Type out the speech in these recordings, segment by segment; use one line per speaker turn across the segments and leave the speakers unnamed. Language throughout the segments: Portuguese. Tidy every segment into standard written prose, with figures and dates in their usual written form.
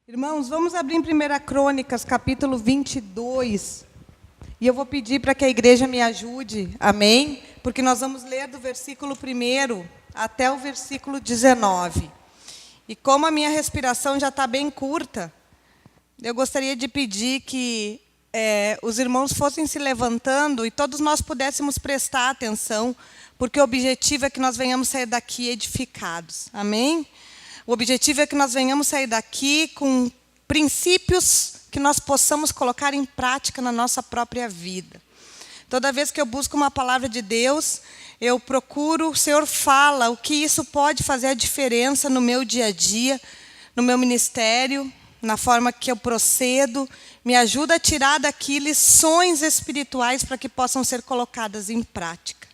Irmãos, vamos abrir em 1 Crônicas, capítulo 22. E eu vou pedir para que a igreja me ajude, amém? Porque nós vamos ler do versículo 1 até o versículo 19. E como a minha respiração já está bem curta, eu gostaria de pedir que os irmãos fossem se levantando e todos nós pudéssemos prestar atenção, porque o objetivo é que nós venhamos sair daqui edificados, amém? O objetivo é que nós venhamos sair daqui com princípios que nós possamos colocar em prática na nossa própria vida. Toda vez que eu busco uma palavra de Deus, eu procuro, o Senhor fala o que isso pode fazer a diferença no meu dia a dia, no meu ministério, na forma que eu procedo, me ajuda a tirar daqui lições espirituais para que possam ser colocadas em prática.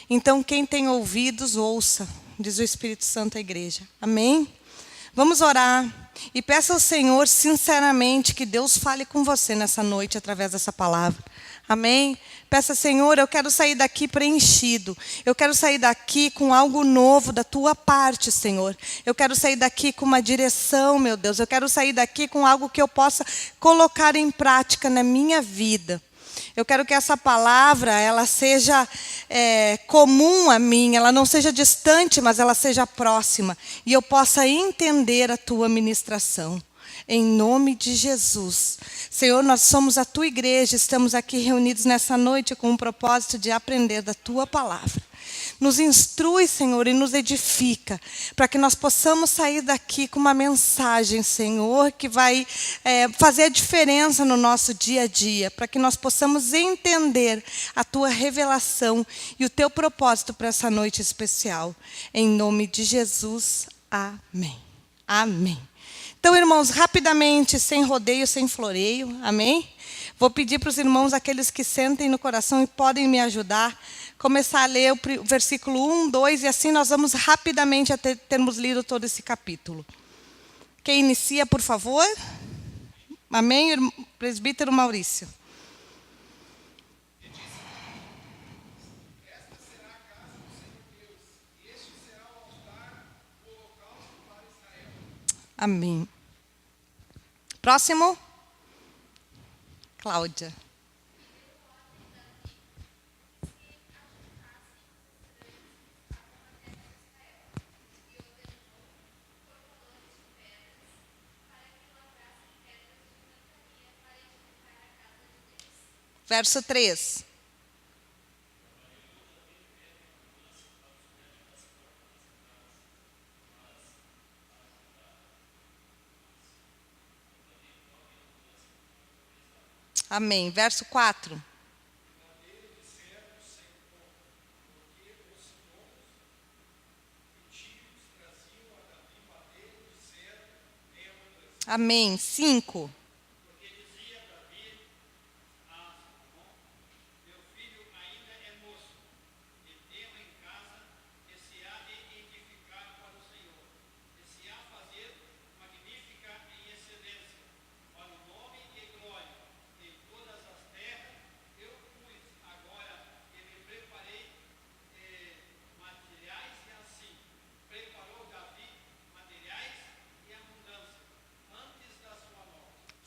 Então, quem tem ouvidos, ouça, diz o Espírito Santo à igreja. Amém? Vamos orar e peça ao Senhor, sinceramente, que Deus fale com você nessa noite através dessa palavra. Amém? Peça, Senhor, eu quero sair daqui preenchido. Eu quero sair daqui com algo novo da Tua parte, Senhor. Eu quero sair daqui com uma direção, meu Deus. Eu quero sair daqui com algo que eu possa colocar em prática na minha vida. Eu quero que essa palavra ela seja comum a mim, ela não seja distante, mas ela seja próxima. E eu possa entender a Tua ministração. Em nome de Jesus. Senhor, nós somos a Tua igreja, estamos aqui reunidos nessa noite com o propósito de aprender da Tua palavra. Nos instrui, Senhor, e nos edifica, para que nós possamos sair daqui com uma mensagem, Senhor, que vai fazer a diferença no nosso dia a dia, para que nós possamos entender a Tua revelação e o Teu propósito para essa noite especial. Em nome de Jesus, amém. Amém. Então, irmãos, rapidamente, sem rodeio, sem floreio, amém? Vou pedir para os irmãos, aqueles que sentem no coração e podem me ajudar, começar a ler o versículo 1, 2, e assim nós vamos rapidamente até termos lido todo esse capítulo. Quem inicia, por favor? Amém, presbítero Maurício. Amém. Próximo. Cláudia. Verso 3. Amém. Verso 4. Amém. 5.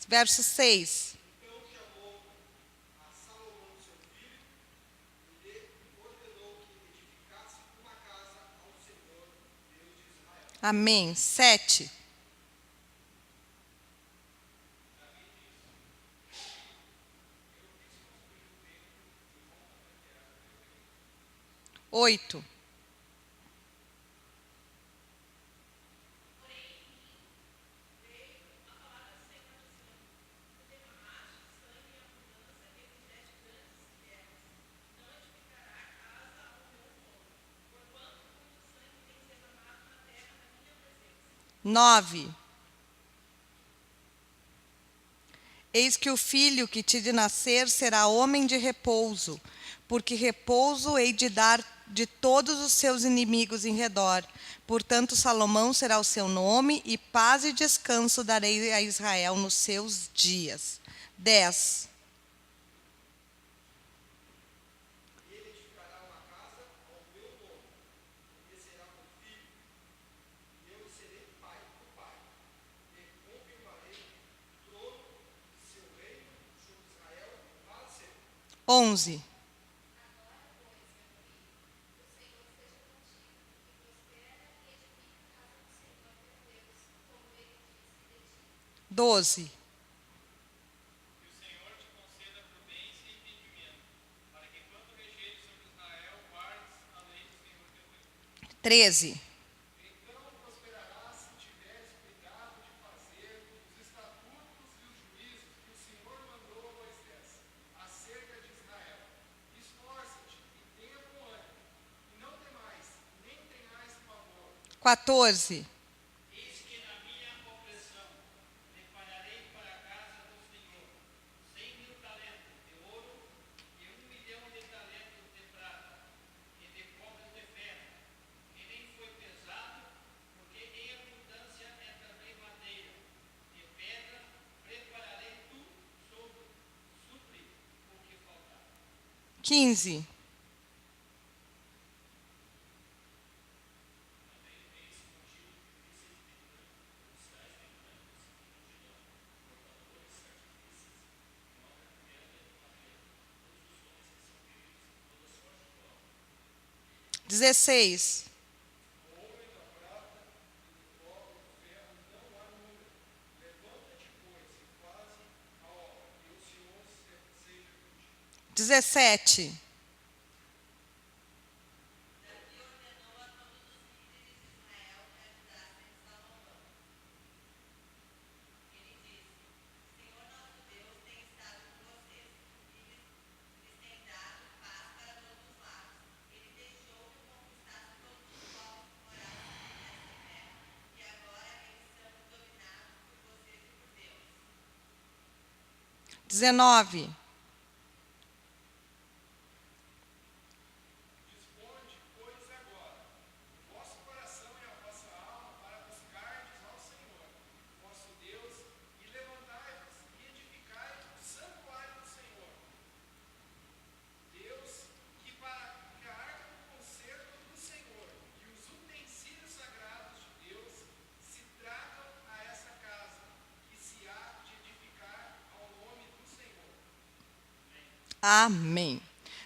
Verso 6. Amém. 7. 8. Nove. Eis que o filho que te de nascer será homem de repouso, porque repouso hei de dar de todos os seus inimigos em redor. Portanto, Salomão será o seu nome, e paz e descanso darei a Israel nos seus dias. 10. 11. Doze. Treze.
Então prosperarás se tiveres cuidado de fazer os estatutos e os juízos que o Senhor mandou a Moisés acerca de Israel. Esforça-te e tenha bom ânimo, e não temais, nem tenhais pavor.
14.
Eis que na minha opressão prepararei para a casa do Senhor 100.000 talentos de ouro e 1.000.000 de talentos de prata e de cobras de ferro. E nem foi pesado, porque em abundância é também madeira e pedra. Prepararei tudo supre o que faltar.
15. Dezesseis. Dezessete. Dezenove.
Disponde, pois, agora o vosso coração e a vossa alma para buscardes ao Senhor, vosso Deus, e levantai-vos e edificai o santuário do Senhor. Deus, que para que a arca do concerto do Senhor e os utensílios sagrados de Deus se tragam a essa casa, que se há de edificar ao nome do Senhor.
Amém.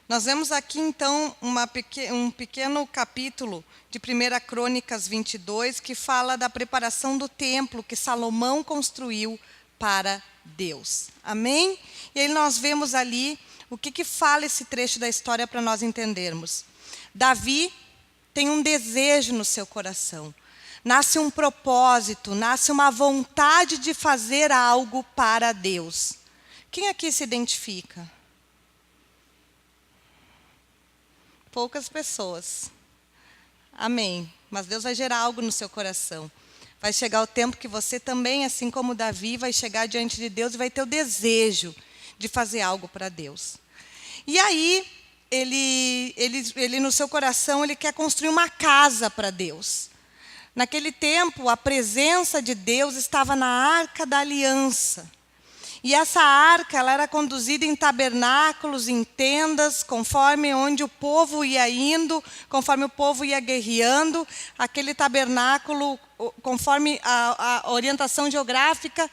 Nós vemos aqui, então, um pequeno capítulo de 1 Crônicas 22, que fala da preparação do templo que Salomão construiu para Deus. Amém? E aí nós vemos ali o que fala esse trecho da história para nós entendermos. Davi tem um desejo no seu coração. Nasce um propósito, nasce uma vontade de fazer algo para Deus. Quem aqui se identifica? Poucas pessoas. Amém. Mas Deus vai gerar algo no seu coração. Vai chegar o tempo que você também, assim como Davi, vai chegar diante de Deus e vai ter o desejo de fazer algo para Deus. E aí, ele no seu coração, ele quer construir uma casa para Deus. Naquele tempo, a presença de Deus estava na Arca da Aliança. E essa arca, ela era conduzida em tabernáculos, em tendas, conforme onde o povo ia indo, conforme o povo ia guerreando. Aquele tabernáculo, conforme a orientação geográfica,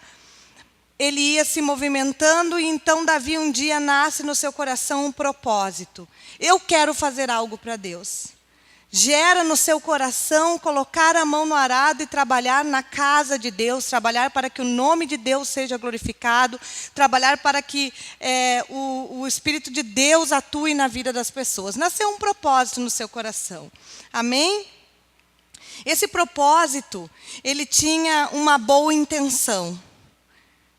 ele ia se movimentando. E então Davi um dia nasce no seu coração um propósito. Eu quero fazer algo para Deus. Gera no seu coração colocar a mão no arado e trabalhar na casa de Deus, trabalhar para que o nome de Deus seja glorificado, trabalhar para que o Espírito de Deus atue na vida das pessoas. Nasceu um propósito no seu coração. Amém? Esse propósito, ele tinha uma boa intenção.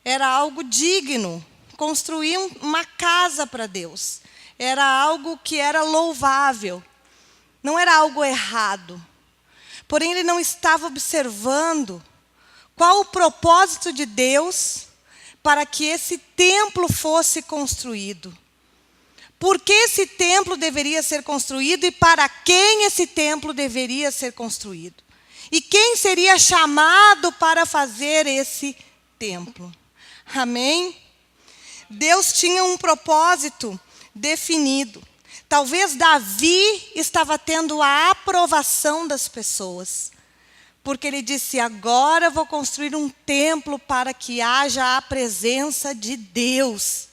Era algo digno, construir uma casa para Deus. Era algo que era louvável. Não era algo errado. Porém, ele não estava observando qual o propósito de Deus para que esse templo fosse construído. Por que esse templo deveria ser construído e para quem esse templo deveria ser construído? E quem seria chamado para fazer esse templo? Amém? Deus tinha um propósito definido. Talvez Davi estava tendo a aprovação das pessoas, porque ele disse, agora vou construir um templo para que haja a presença de Deus.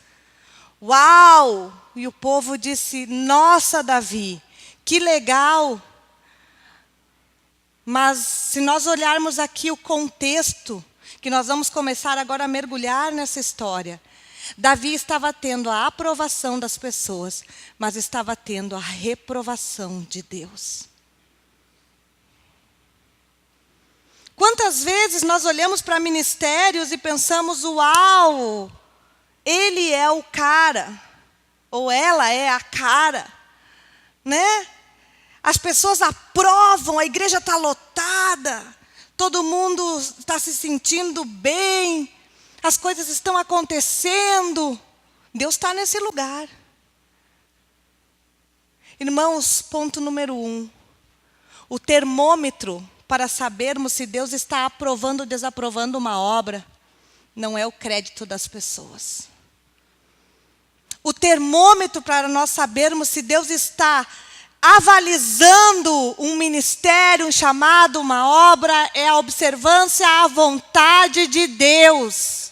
Uau! E o povo disse, nossa, Davi, que legal. Mas se nós olharmos aqui o contexto, que nós vamos começar agora a mergulhar nessa história, Davi estava tendo a aprovação das pessoas, mas estava tendo a reprovação de Deus. Quantas vezes nós olhamos para ministérios e pensamos, uau, ele é o cara, ou ela é a cara, né? As pessoas aprovam, a igreja está lotada, todo mundo está se sentindo bem, as coisas estão acontecendo. Deus está nesse lugar. Irmãos, ponto número 1. O termômetro para sabermos se Deus está aprovando ou desaprovando uma obra não é o crédito das pessoas. O termômetro para nós sabermos se Deus está avalizando um ministério, um chamado, uma obra, é a observância à vontade de Deus.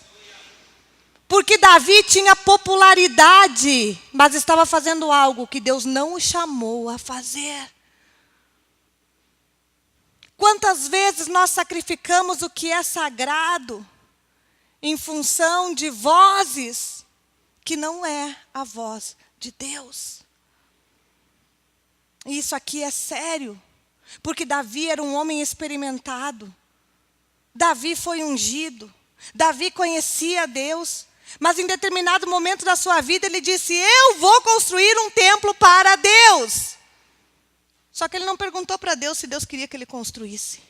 Porque Davi tinha popularidade, mas estava fazendo algo que Deus não o chamou a fazer. Quantas vezes nós sacrificamos o que é sagrado em função de vozes que não é a voz de Deus? E isso aqui é sério, porque Davi era um homem experimentado. Davi foi ungido. Davi conhecia Deus. Mas em determinado momento da sua vida ele disse, eu vou construir um templo para Deus. Só que ele não perguntou para Deus se Deus queria que ele construísse.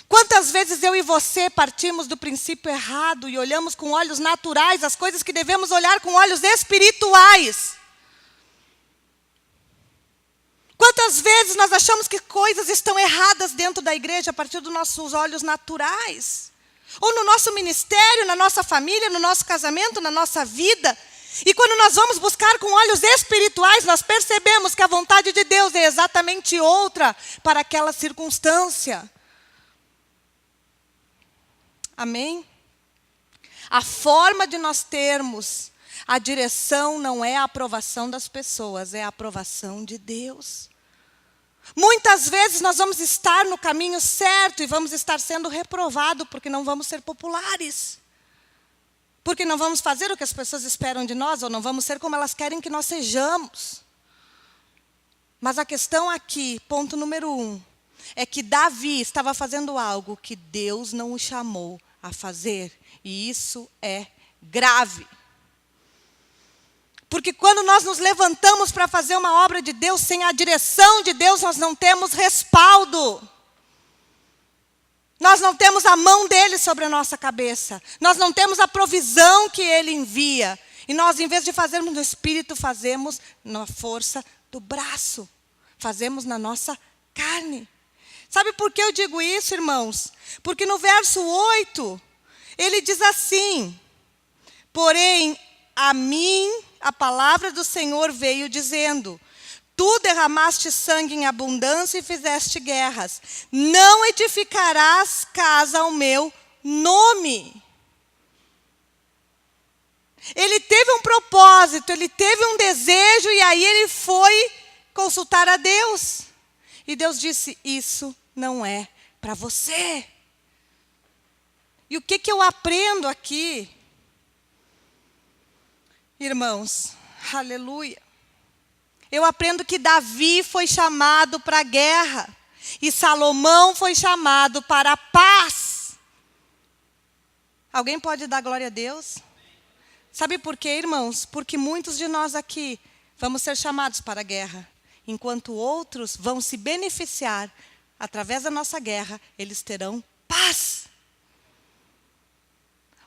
Quantas vezes eu e você partimos do princípio errado e olhamos com olhos naturais as coisas que devemos olhar com olhos espirituais? Quantas vezes nós achamos que coisas estão erradas dentro da igreja a partir dos nossos olhos naturais? Ou no nosso ministério, na nossa família, no nosso casamento, na nossa vida. E quando nós vamos buscar com olhos espirituais, nós percebemos que a vontade de Deus é exatamente outra para aquela circunstância. Amém? A forma de nós termos a direção não é a aprovação das pessoas, é a aprovação de Deus. Muitas vezes nós vamos estar no caminho certo e vamos estar sendo reprovados porque não vamos ser populares. Porque não vamos fazer o que as pessoas esperam de nós, ou não vamos ser como elas querem que nós sejamos. Mas a questão aqui, ponto número 1, é que Davi estava fazendo algo que Deus não o chamou a fazer. E isso é grave. Porque quando nós nos levantamos para fazer uma obra de Deus, sem a direção de Deus, nós não temos respaldo. Nós não temos a mão dele sobre a nossa cabeça. Nós não temos a provisão que ele envia. E nós, em vez de fazermos no espírito, fazemos na força do braço. Fazemos na nossa carne. Sabe por que eu digo isso, irmãos? Porque no verso 8, ele diz assim, porém, a mim a palavra do Senhor veio dizendo, tu derramaste sangue em abundância e fizeste guerras. Não edificarás casa ao meu nome. Ele teve um propósito, ele teve um desejo e aí ele foi consultar a Deus. E Deus disse, isso não é para você. E o que eu aprendo aqui? Irmãos, aleluia. Eu aprendo que Davi foi chamado para a guerra. E Salomão foi chamado para a paz. Alguém pode dar glória a Deus? Sabe por quê, irmãos? Porque muitos de nós aqui vamos ser chamados para a guerra. Enquanto outros vão se beneficiar. Através da nossa guerra, eles terão paz.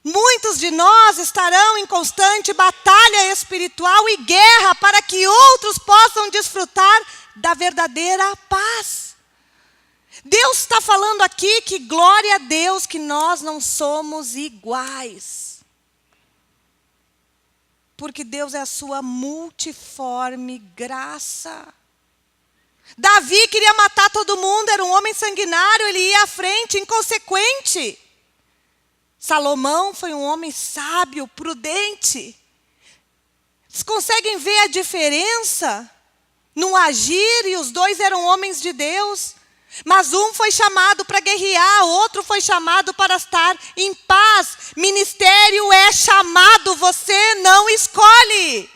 Muitos de nós estarão em constante batalha espiritual e guerra para que outros possam desfrutar da verdadeira paz. Deus está falando aqui que glória a Deus que nós não somos iguais. Porque Deus é a sua multiforme graça. Davi queria matar todo mundo, era um homem sanguinário, ele ia à frente, inconsequente. Salomão foi um homem sábio, prudente. Vocês conseguem ver a diferença no agir? E os dois eram homens de Deus. Mas um foi chamado para guerrear, outro foi chamado para estar em paz. Ministério é chamado, você não escolhe.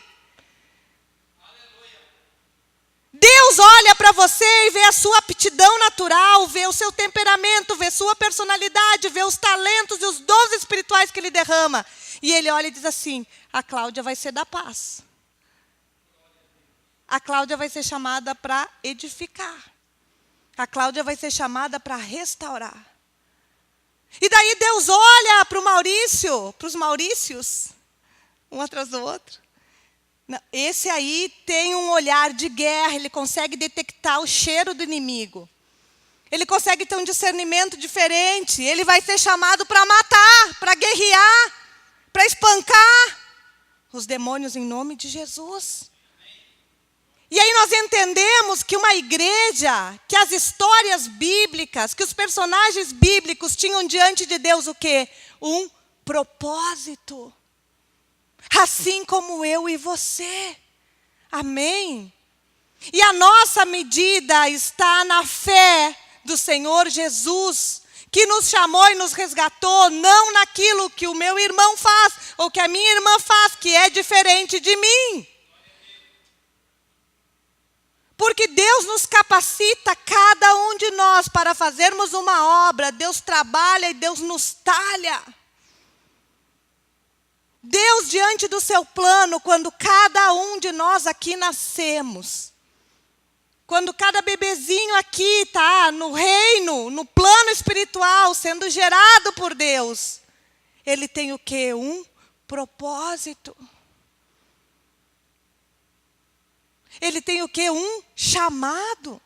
Deus olha para você e vê a sua aptidão natural, vê o seu temperamento, vê sua personalidade, vê os talentos e os dons espirituais que Ele derrama. E Ele olha e diz assim: a Cláudia vai ser da paz. A Cláudia vai ser chamada para edificar. A Cláudia vai ser chamada para restaurar. E daí Deus olha para o Maurício, para os Maurícios, um atrás do outro. Não, esse aí tem um olhar de guerra, ele consegue detectar o cheiro do inimigo. Ele consegue ter um discernimento diferente. Ele vai ser chamado para matar, para guerrear, para espancar os demônios em nome de Jesus. E aí nós entendemos que uma igreja, que as histórias bíblicas, que os personagens bíblicos tinham diante de Deus o quê? Um propósito. Assim como eu e você. Amém? E a nossa medida está na fé do Senhor Jesus, que nos chamou e nos resgatou, não naquilo que o meu irmão faz, ou que a minha irmã faz, que é diferente de mim. Porque Deus nos capacita, cada um de nós, para fazermos uma obra. Deus trabalha e Deus nos talha. Deus, diante do seu plano, quando cada um de nós aqui nascemos, quando cada bebezinho aqui está no reino, no plano espiritual, sendo gerado por Deus, ele tem o quê? Um propósito. Ele tem o quê? Um chamado.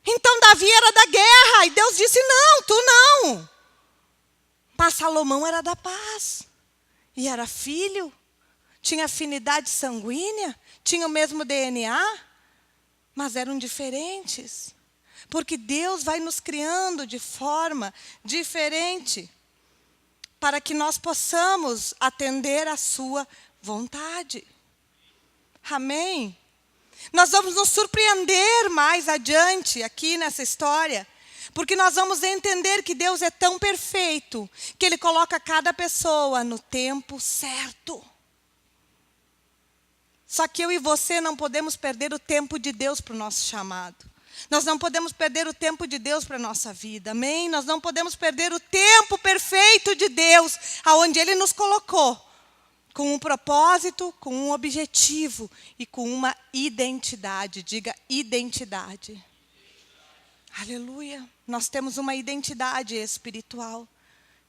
Então Davi era da guerra e Deus disse: não, tu não. Mas Salomão era da paz. E era filho, tinha afinidade sanguínea, tinha o mesmo DNA, mas eram diferentes. Porque Deus vai nos criando de forma diferente, para que nós possamos atender à sua vontade. Amém? Nós vamos nos surpreender mais adiante aqui nessa história, porque nós vamos entender que Deus é tão perfeito, que Ele coloca cada pessoa no tempo certo. Só que eu e você não podemos perder o tempo de Deus para o nosso chamado. Nós não podemos perder o tempo de Deus para a nossa vida, amém? Nós não podemos perder o tempo perfeito de Deus, aonde Ele nos colocou. Com um propósito, com um objetivo e com uma identidade. Diga identidade. Aleluia. Nós temos uma identidade espiritual.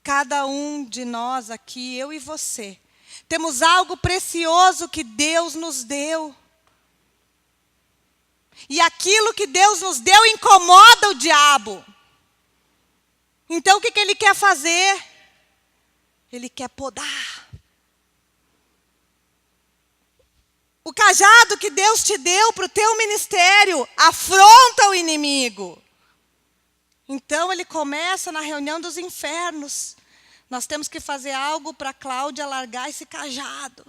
Cada um de nós aqui, eu e você, temos algo precioso que Deus nos deu. E aquilo que Deus nos deu incomoda o diabo. Então o que Ele quer fazer? Ele quer podar. O cajado que Deus te deu para o teu ministério afronta o inimigo. Então ele começa na reunião dos infernos. Nós temos que fazer algo para Cláudia largar esse cajado.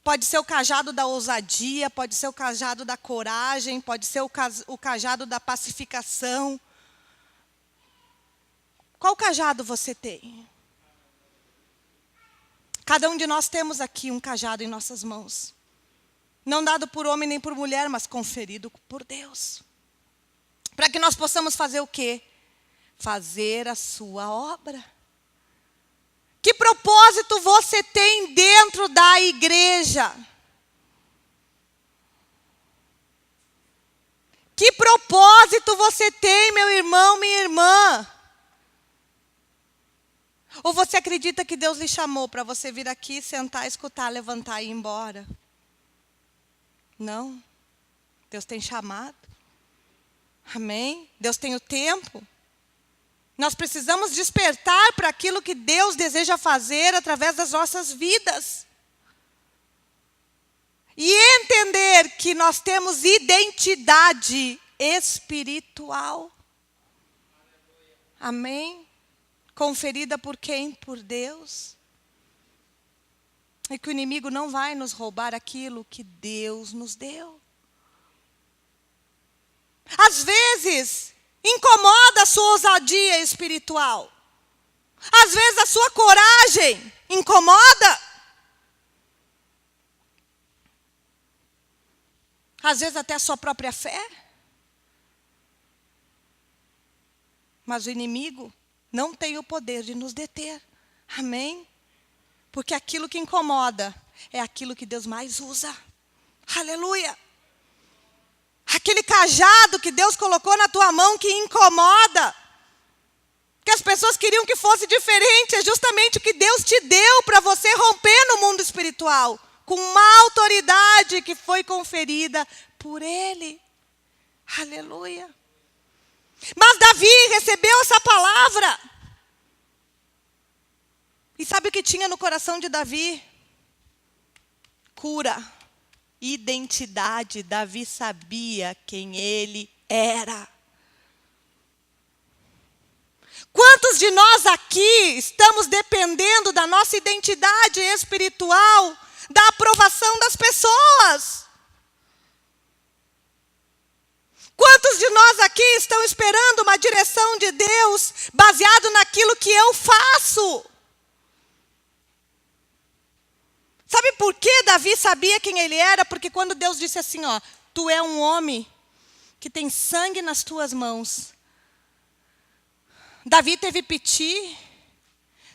Pode ser o cajado da ousadia, pode ser o cajado da coragem, pode ser o cajado da pacificação. Qual cajado você tem? Cada um de nós temos aqui um cajado em nossas mãos. Não dado por homem nem por mulher, mas conferido por Deus. Para que nós possamos fazer o quê? Fazer a sua obra. Que propósito você tem dentro da igreja? Que propósito você tem, meu irmão, minha irmã? Ou você acredita que Deus lhe chamou para você vir aqui, sentar, escutar, levantar e ir embora? Não. Deus tem chamado. Amém? Deus tem o tempo. Nós precisamos despertar para aquilo que Deus deseja fazer através das nossas vidas. E entender que nós temos identidade espiritual. Amém? Conferida por quem? Por Deus. é que o inimigo não vai nos roubar aquilo que Deus nos deu. Às vezes, incomoda a sua ousadia espiritual. Às vezes, a sua coragem incomoda. Às vezes, até a sua própria fé. Mas o inimigo não tem o poder de nos deter. Amém? Porque aquilo que incomoda é aquilo que Deus mais usa. Aleluia! Aquele cajado que Deus colocou na tua mão que incomoda. Que as pessoas queriam que fosse diferente. É justamente o que Deus te deu para você romper no mundo espiritual. Com uma autoridade que foi conferida por Ele. Aleluia! Mas Davi recebeu essa palavra. E sabe o que tinha no coração de Davi? Cura, identidade. Davi sabia quem ele era. Quantos de nós aqui estamos dependendo da nossa identidade espiritual, da aprovação das pessoas? Quantos de nós aqui estão esperando uma direção de Deus baseado naquilo que eu faço? Sabe por que Davi sabia quem ele era? Porque quando Deus disse assim, ó, tu é um homem que tem sangue nas tuas mãos. Davi teve piti.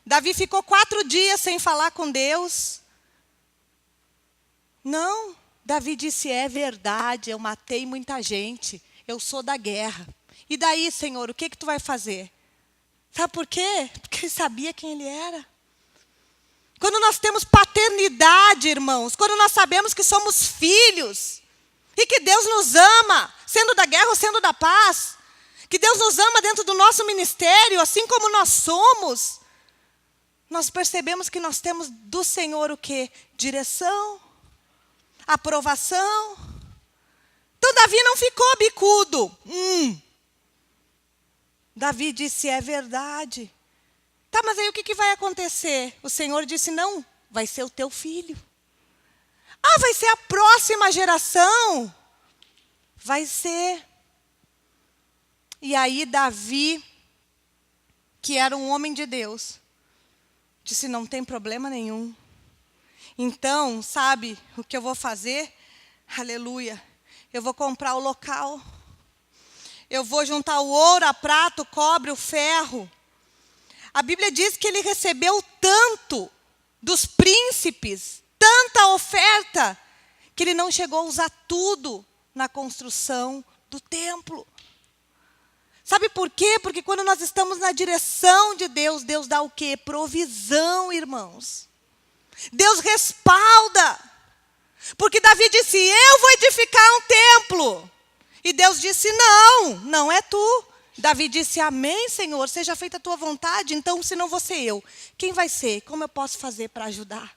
Davi ficou 4 dias sem falar com Deus. Não, Davi disse, é verdade, eu matei muita gente. Eu sou da guerra. E daí, Senhor, o que tu vai fazer? Sabe por quê? Porque ele sabia quem ele era. Quando nós temos paternidade, irmãos, quando nós sabemos que somos filhos, e que Deus nos ama, sendo da guerra ou sendo da paz, que Deus nos ama dentro do nosso ministério, assim como nós somos, nós percebemos que nós temos do Senhor o quê? Direção, aprovação. Então Davi não ficou bicudo. Davi disse, é verdade. Tá, mas aí o que vai acontecer? O Senhor disse, não, vai ser o teu filho. Ah, vai ser a próxima geração? Vai ser. E aí Davi, que era um homem de Deus, disse, não tem problema nenhum. Então, sabe o que eu vou fazer? Aleluia. Eu vou comprar o local. Eu vou juntar o ouro, a prata, o cobre, o ferro. A Bíblia diz que ele recebeu tanto dos príncipes, tanta oferta, que ele não chegou a usar tudo na construção do templo. Sabe por quê? Porque quando nós estamos na direção de Deus, Deus dá o quê? Provisão, irmãos. Deus respalda. Porque Davi disse, eu vou edificar um templo. E Deus disse, não, não é tu. Davi disse, amém, Senhor, seja feita a tua vontade. Então, se não vou ser eu, quem vai ser? Como eu posso fazer para ajudar?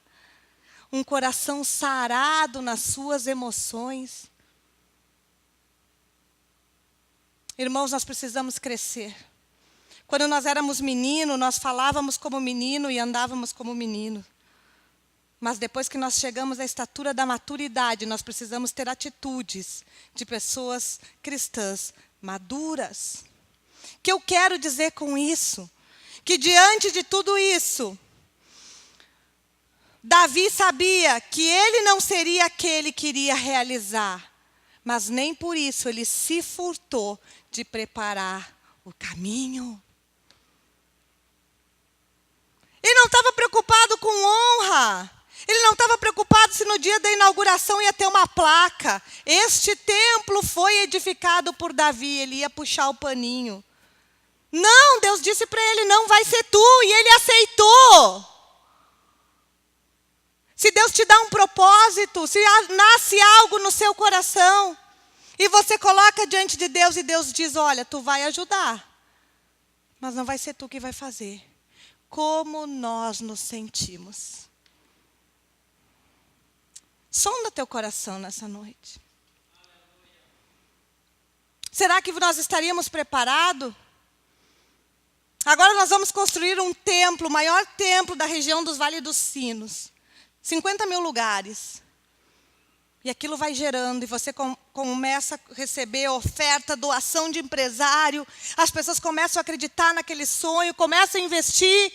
Um coração sarado nas suas emoções. Irmãos, nós precisamos crescer. Quando nós éramos menino, nós falávamos como menino e andávamos como menino. Mas depois que nós chegamos à estatura da maturidade, nós precisamos ter atitudes de pessoas cristãs maduras. O que eu quero dizer com isso? Que diante de tudo isso, Davi sabia que ele não seria aquele que iria realizar, mas nem por isso ele se furtou de preparar o caminho. Ele não estava preocupado com honra. Ele não estava preocupado se no dia da inauguração ia ter uma placa. Este templo foi edificado por Davi. Ele ia puxar o paninho. Não, Deus disse para ele, não vai ser tu. E ele aceitou. Se Deus te dá um propósito, se nasce algo no seu coração, e você coloca diante de Deus e Deus diz, olha, tu vai ajudar, mas não vai ser tu que vai fazer. Como nós nos sentimos? Sonda teu coração nessa noite. Será que nós estaríamos preparados? Agora nós vamos construir um templo, o maior templo da região dos Vales dos Sinos. 50 mil lugares. E aquilo vai gerando, e você começa a receber oferta, doação de empresário, as pessoas começam a acreditar naquele sonho, começam a investir,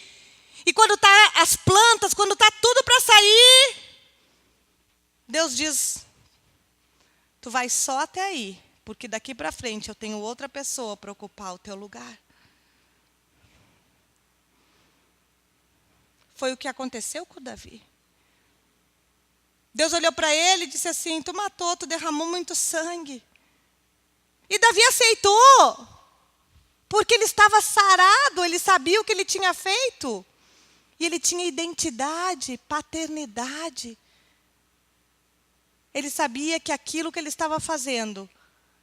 e quando está as plantas, quando está tudo para sair, Deus diz, tu vai só até aí, porque daqui para frente eu tenho outra pessoa para ocupar o teu lugar. Foi o que aconteceu com Davi. Deus olhou para ele e disse assim, tu matou, tu derramou muito sangue. E Davi aceitou, porque ele estava sarado, ele sabia o que ele tinha feito. E ele tinha identidade, paternidade. Ele sabia que aquilo que ele estava fazendo,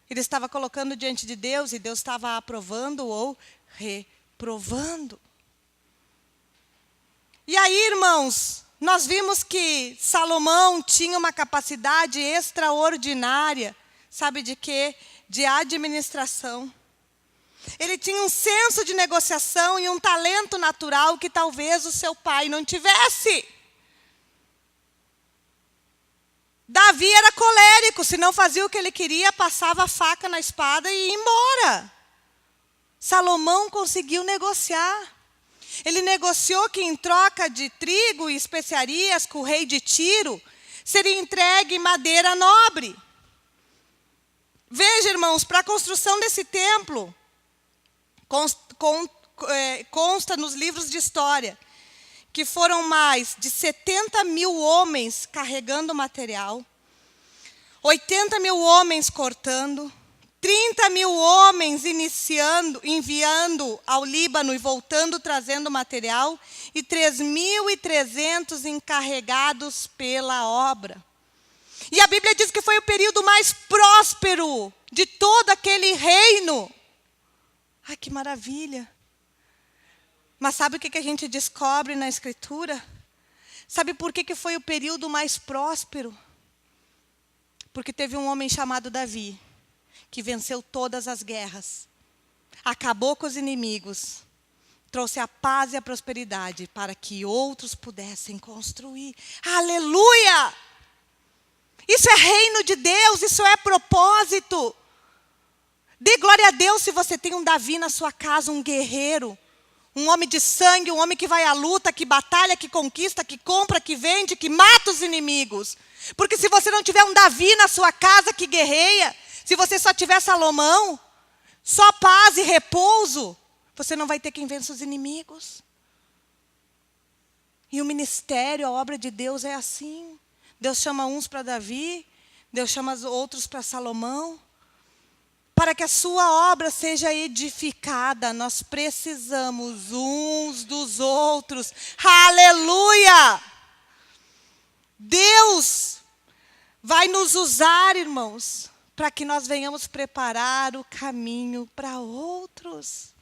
ele estava colocando diante de Deus, e Deus estava aprovando ou reprovando. E aí, irmãos, nós vimos que Salomão tinha uma capacidade extraordinária, sabe de quê? De administração. Ele tinha um senso de negociação e um talento natural que talvez o seu pai não tivesse. Davi era colérico, se não fazia o que ele queria, passava a faca na espada e ia embora. Salomão conseguiu negociar. Ele negociou que em troca de trigo e especiarias com o rei de Tiro, seria entregue madeira nobre. Veja, irmãos, para a construção desse templo, consta nos livros de história, que foram mais de 70 mil homens carregando material, 80 mil homens cortando, 30 mil homens enviando ao Líbano e voltando, trazendo material, e 3.300 encarregados pela obra. E a Bíblia diz que foi o período mais próspero de todo aquele reino. Ai, que maravilha! Mas sabe o que a gente descobre na Escritura? Sabe por que foi o período mais próspero? Porque teve um homem chamado Davi, que venceu todas as guerras, acabou com os inimigos, trouxe a paz e a prosperidade para que outros pudessem construir. Aleluia! Isso é reino de Deus, isso é propósito. Dê glória a Deus se você tem um Davi na sua casa, um guerreiro, um homem de sangue, um homem que vai à luta, que batalha, que conquista, que compra, que vende, que mata os inimigos. Porque se você não tiver um Davi na sua casa que guerreia, se você só tiver Salomão, só paz e repouso, você não vai ter quem vença os inimigos. E o ministério, a obra de Deus é assim. Deus chama uns para Davi, Deus chama os outros para Salomão. Para que a sua obra seja edificada, nós precisamos uns dos outros. Aleluia! Deus vai nos usar, irmãos, para que nós venhamos preparar o caminho para outros.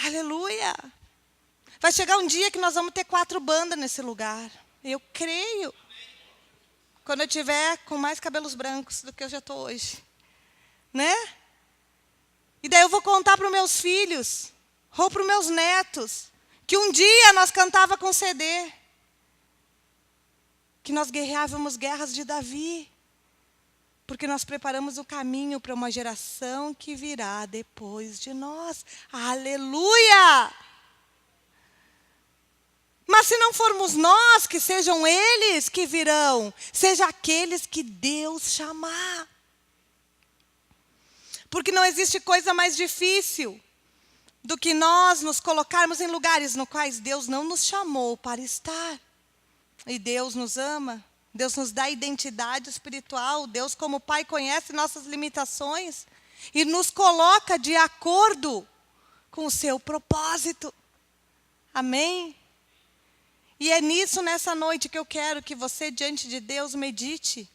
Aleluia! Vai chegar um dia que nós vamos ter 4 bandas nesse lugar. Eu creio. Quando eu tiver com mais cabelos brancos do que eu já estou hoje. Né? E daí eu vou contar para os meus filhos, ou para os meus netos, que um dia nós cantava com CD. Que nós guerreávamos guerras de Davi. Porque nós preparamos o caminho para uma geração que virá depois de nós. Aleluia! Mas se não formos nós, que sejam eles que virão, seja aqueles que Deus chamar. Porque não existe coisa mais difícil do que nós nos colocarmos em lugares nos quais Deus não nos chamou para estar. E Deus nos ama, Deus nos dá identidade espiritual, Deus como Pai conhece nossas limitações e nos coloca de acordo com o seu propósito. Amém? E é nisso, nessa noite, que eu quero que você, diante de Deus, medite.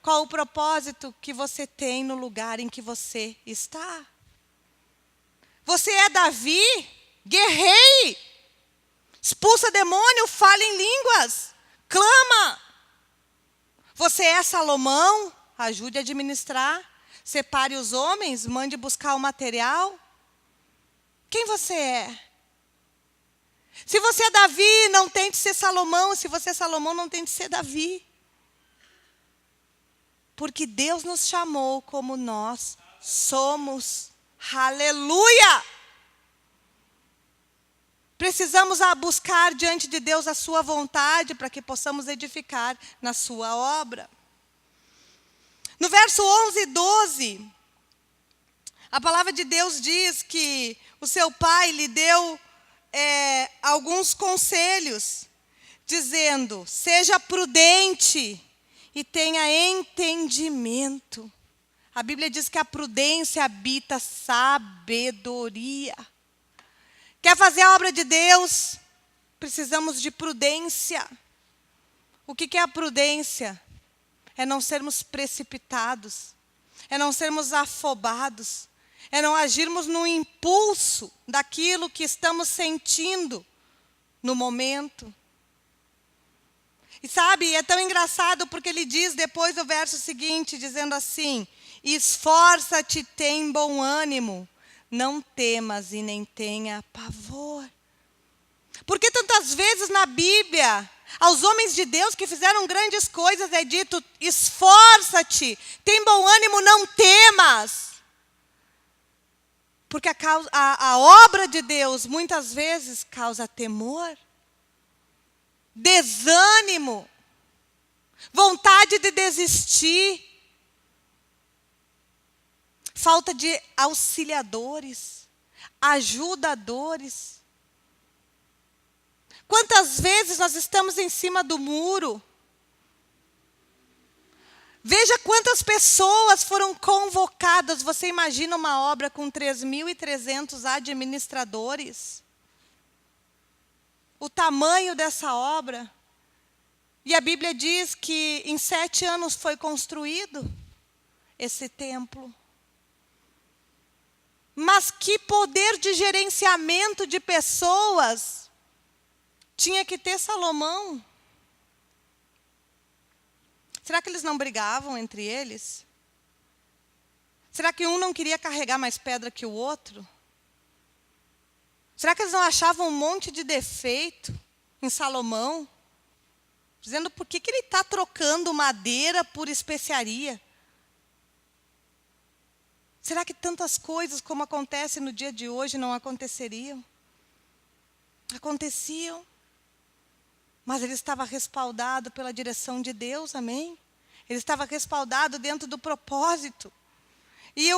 Qual o propósito que você tem no lugar em que você está? Você é Davi? Guerreie! Expulsa demônio, fala em línguas, clama. Você é Salomão? Ajude a administrar. Separe os homens, mande buscar o material. Quem você é? Se você é Davi, não tente ser Salomão. Se você é Salomão, não tente ser Davi. Porque Deus nos chamou como nós somos. Aleluia! Precisamos buscar diante de Deus a sua vontade para que possamos edificar na sua obra. No verso 11 e 12, a palavra de Deus diz que o seu pai lhe deu alguns conselhos, dizendo: seja prudente e tenha entendimento. A Bíblia diz que a prudência habita sabedoria. Quer fazer a obra de Deus? Precisamos de prudência. O que é a prudência? É não sermos precipitados, é não sermos afobados, é não agirmos no impulso daquilo que estamos sentindo no momento. E sabe, é tão engraçado porque ele diz depois do verso seguinte, dizendo assim: esforça-te, tem bom ânimo, não temas e nem tenha pavor. Porque tantas vezes na Bíblia, aos homens de Deus que fizeram grandes coisas é dito: esforça-te, tem bom ânimo, não temas. Porque a obra de Deus muitas vezes causa temor, desânimo, vontade de desistir, falta de auxiliadores, ajudadores. Quantas vezes nós estamos em cima do muro? Veja quantas pessoas foram convocadas. Você imagina uma obra com 3.300 administradores? O tamanho dessa obra. E a Bíblia diz que em 7 anos foi construído esse templo. Mas que poder de gerenciamento de pessoas tinha que ter Salomão? Será que eles não brigavam entre eles? Será que um não queria carregar mais pedra que o outro? Será que eles não achavam um monte de defeito em Salomão? Dizendo por que ele está trocando madeira por especiaria? Será que tantas coisas como acontecem no dia de hoje não aconteceriam? Aconteciam. Mas ele estava respaldado pela direção de Deus, amém? Ele estava respaldado dentro do propósito. E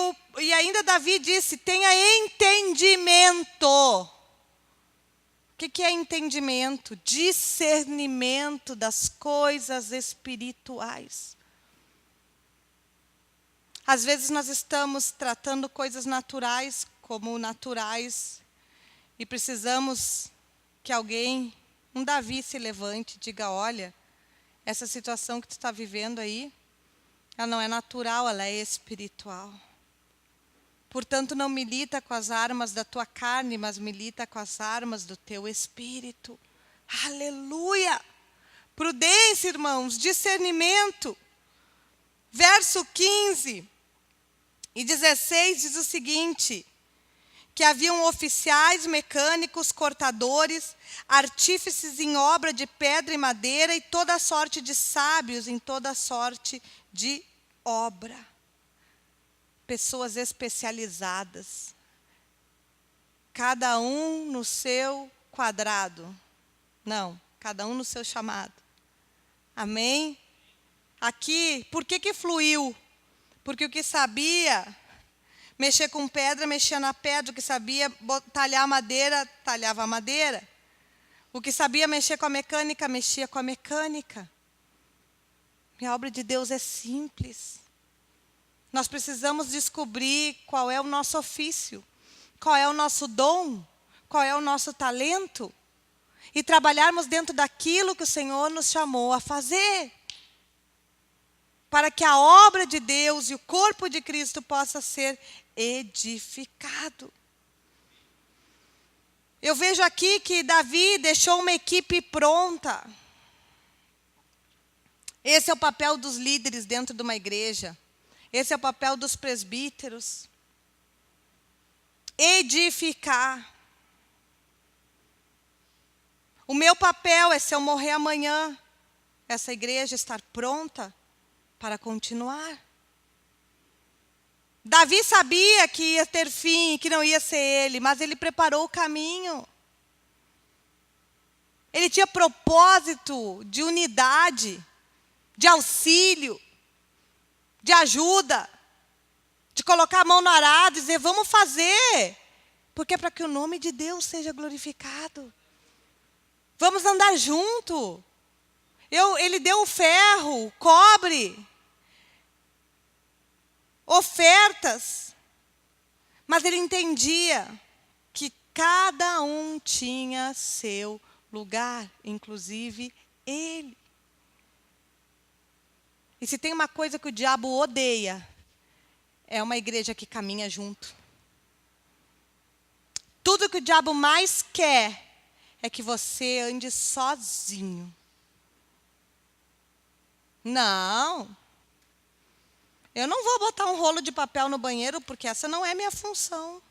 ainda Davi disse: tenha entendimento. O que é entendimento? Discernimento das coisas espirituais. Às vezes nós estamos tratando coisas naturais como naturais e precisamos que alguém, um Davi, se levante e diga: olha, essa situação que tu está vivendo aí, ela não é natural, ela é espiritual. Portanto, não milita com as armas da tua carne, mas milita com as armas do teu espírito. Aleluia! Prudência, irmãos, discernimento. Verso 15 e 16 diz o seguinte: que haviam oficiais, mecânicos, cortadores, artífices em obra de pedra e madeira e toda sorte de sábios em toda sorte de obra. Pessoas especializadas. Cada um no seu quadrado. Não, cada um no seu chamado. Amém? Aqui, por que fluiu? Porque o que sabia mexer com pedra, mexia na pedra. O que sabia talhar madeira, talhava a madeira. O que sabia mexer com a mecânica, mexia com a mecânica. E a obra de Deus é simples. Nós precisamos descobrir qual é o nosso ofício, qual é o nosso dom, qual é o nosso talento. E trabalharmos dentro daquilo que o Senhor nos chamou a fazer. Para que a obra de Deus e o corpo de Cristo possa ser edificado. Eu vejo aqui que Davi deixou uma equipe pronta. Esse é o papel dos líderes dentro de uma igreja. Esse é o papel dos presbíteros. Edificar. O meu papel é, se eu morrer amanhã, essa igreja estar pronta para continuar. Davi sabia que ia ter fim, que não ia ser ele, mas ele preparou o caminho. Ele tinha propósito de unidade, de auxílio, de ajuda, de colocar a mão no arado e dizer, vamos fazer, porque é para que o nome de Deus seja glorificado. Vamos andar junto. Ele deu o ferro, o cobre, ofertas, mas ele entendia que cada um tinha seu lugar, inclusive ele. E se tem uma coisa que o diabo odeia, é uma igreja que caminha junto. Tudo que o diabo mais quer é que você ande sozinho. Não. Eu não vou botar um rolo de papel no banheiro, porque essa não é minha função.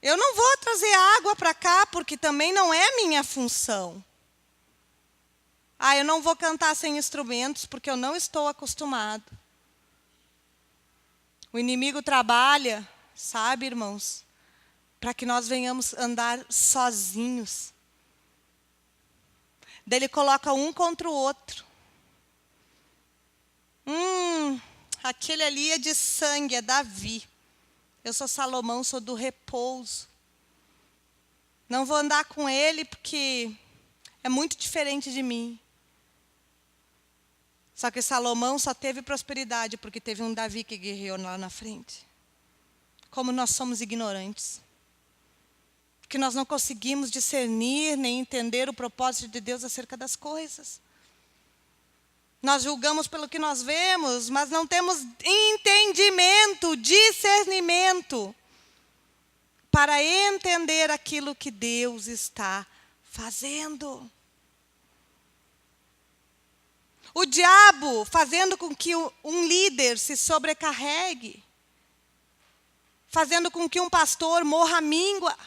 Eu não vou trazer água para cá, porque também não é minha função. Eu não vou cantar sem instrumentos, porque eu não estou acostumado. O inimigo trabalha, sabe, irmãos, para que nós venhamos andar sozinhos. Daí ele coloca um contra o outro. Aquele ali é de sangue, é Davi. Eu sou Salomão, sou do repouso. Não vou andar com ele porque é muito diferente de mim. Só que Salomão só teve prosperidade porque teve um Davi que guerreou lá na frente. Como nós somos ignorantes. Porque nós não conseguimos discernir nem entender o propósito de Deus acerca das coisas. Nós julgamos pelo que nós vemos, mas não temos entendimento, discernimento para entender aquilo que Deus está fazendo. O diabo fazendo com que um líder se sobrecarregue, fazendo com que um pastor morra à míngua.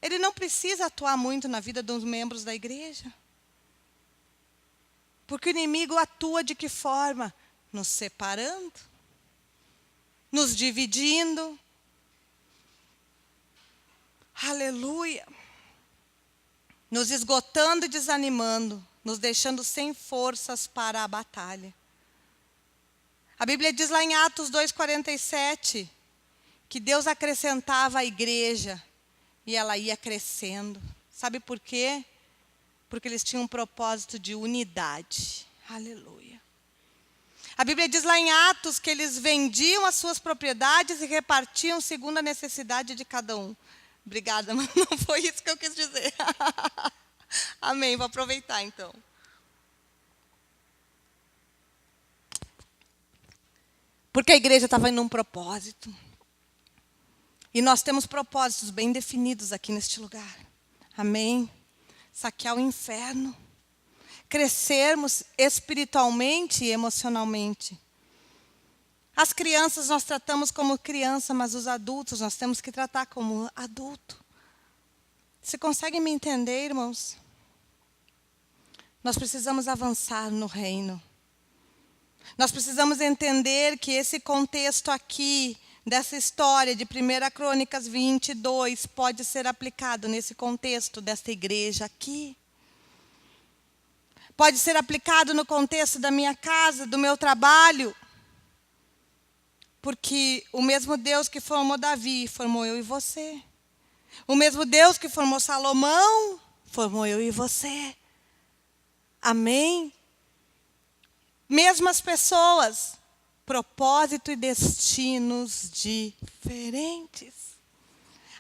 Ele não precisa atuar muito na vida dos membros da igreja. Porque o inimigo atua de que forma? Nos separando, nos dividindo. Aleluia. Nos esgotando e desanimando, nos deixando sem forças para a batalha. A Bíblia diz lá em Atos 2,47, que Deus acrescentava à igreja e ela ia crescendo. Sabe por quê? Porque eles tinham um propósito de unidade. Aleluia. A Bíblia diz lá em Atos que eles vendiam as suas propriedades e repartiam segundo a necessidade de cada um. Obrigada, mas não foi isso que eu quis dizer. Amém, vou aproveitar então. Porque a igreja estava em um propósito. E nós temos propósitos bem definidos aqui neste lugar. Amém? Saquear o inferno. Crescermos espiritualmente e emocionalmente. As crianças nós tratamos como criança, mas os adultos nós temos que tratar como adulto. Você consegue me entender, irmãos? Nós precisamos avançar no reino. Nós precisamos entender que esse contexto aqui, dessa história de 1 Crônicas 22, pode ser aplicado nesse contexto desta igreja aqui. Pode ser aplicado no contexto da minha casa, do meu trabalho. Porque o mesmo Deus que formou Davi, formou eu e você. O mesmo Deus que formou Salomão, formou eu e você. Amém? Mesmas pessoas, propósito e destinos diferentes.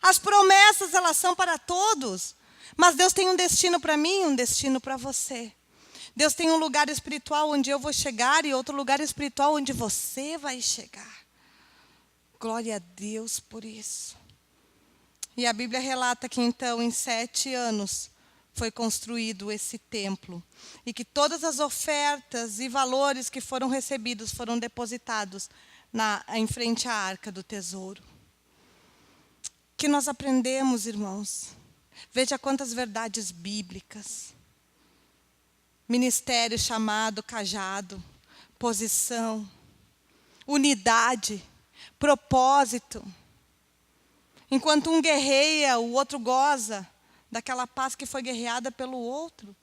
As promessas, elas são para todos. Mas Deus tem um destino para mim e um destino para você. Deus tem um lugar espiritual onde eu vou chegar e outro lugar espiritual onde você vai chegar. Glória a Deus por isso. E a Bíblia relata que então, em 7 anos, foi construído esse templo. E que todas as ofertas e valores que foram recebidos foram depositados em frente à arca do tesouro. que nós aprendemos, irmãos. Veja quantas verdades bíblicas. Ministério, chamado, cajado, posição, unidade, propósito. Enquanto um guerreia, o outro goza daquela paz que foi guerreada pelo outro.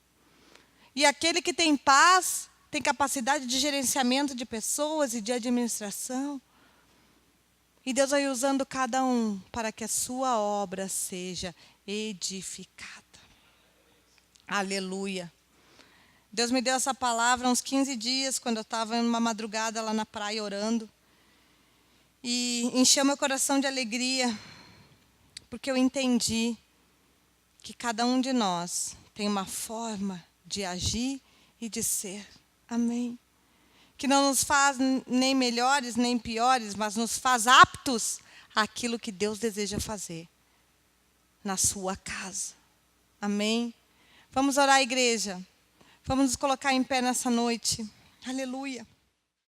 E aquele que tem paz tem capacidade de gerenciamento de pessoas e de administração. E Deus vai usando cada um para que a sua obra seja edificada. Aleluia. Deus me deu essa palavra há uns 15 dias, quando eu estava em uma madrugada lá na praia orando. E encheu meu coração de alegria, porque eu entendi que cada um de nós tem uma forma de agir e de ser. Amém. Que não nos faz nem melhores, nem piores, mas nos faz aptos àquilo que Deus deseja fazer na sua casa. Amém? Vamos orar, igreja. Vamos nos colocar em pé nessa noite. Aleluia.